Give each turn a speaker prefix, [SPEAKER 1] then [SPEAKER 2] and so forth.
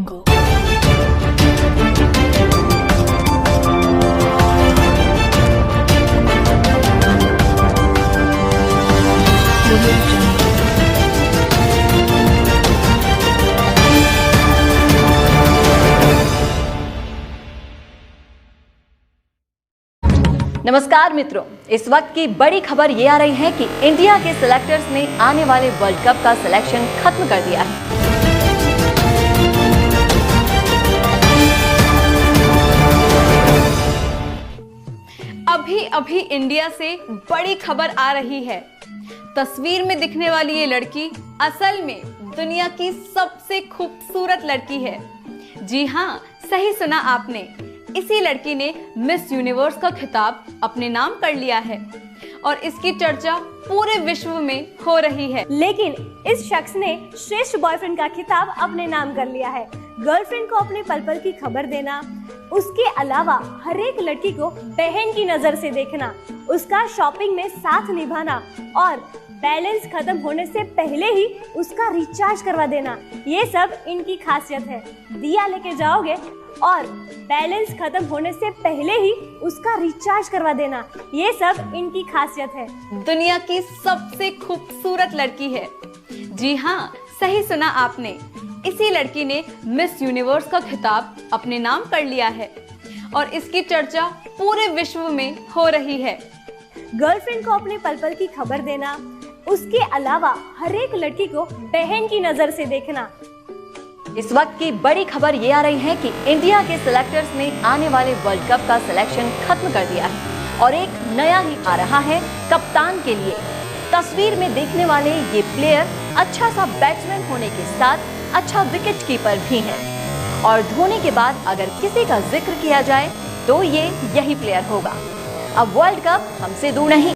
[SPEAKER 1] Go. नमस्कार मित्रों, इस वक्त की बड़ी खबर ये आ रही है कि इंडिया के सिलेक्टर्स ने आने वाले वर्ल्ड कप का सिलेक्शन खत्म कर दिया है। अभी इंडिया से बड़ी खबर आ रही है। तस्वीर में दिखने वाली ये लड़की असल में दुनिया की सबसे खूबसूरत लड़की है। जी हाँ, सही सुना आपने। इसी लड़की ने मिस यूनिवर्स का खिताब अपने नाम कर लिया है और इसकी चर्चा पूरे विश्व में हो रही है।
[SPEAKER 2] लेकिन इस शख्स ने श्रेष्ठ बॉयफ्रेंड का खिताब अपने नाम कर लिया है। गर्लफ्रेंड को अपने पल पल की खबर देना, उसके अलावा हर एक लड़की को बहन की नजर से देखना, उसका शॉपिंग में साथ निभाना और बैलेंस खत्म होने से पहले ही उसका रिचार्ज करवा देना, ये सब इनकी खासियत है। दिया लेके जाओगे और बैलेंस खत्म होने से पहले ही उसका रिचार्ज करवा देना, ये सब इनकी खासियत है।
[SPEAKER 1] दुनिया की सबसे खूबसूरत लड़की है। जी हाँ, सही सुना आपने। इसी लड़की ने मिस यूनिवर्स का खिताब अपने नाम कर लिया है और इसकी चर्चा पूरे विश्व में हो रही है।
[SPEAKER 2] गर्लफ्रेंड को अपने पल पल की खबर देना, उसके अलावा हर एक लड़की को बहन की नजर से देखना।
[SPEAKER 1] इस वक्त की बड़ी खबर ये आ रही है कि इंडिया के सिलेक्टर्स ने आने वाले वर्ल्ड कप का सिलेक्शन खत्म कर दिया है और एक नया ही आ रहा है कप्तान के लिए। तस्वीर में देखने वाले ये प्लेयर अच्छा सा बैट्समैन होने के साथ अच्छा विकेट कीपर भी है और धोनी के बाद अगर किसी का जिक्र किया जाए तो ये यही प्लेयर होगा। अब वर्ल्ड कप हमसे दूर नहीं।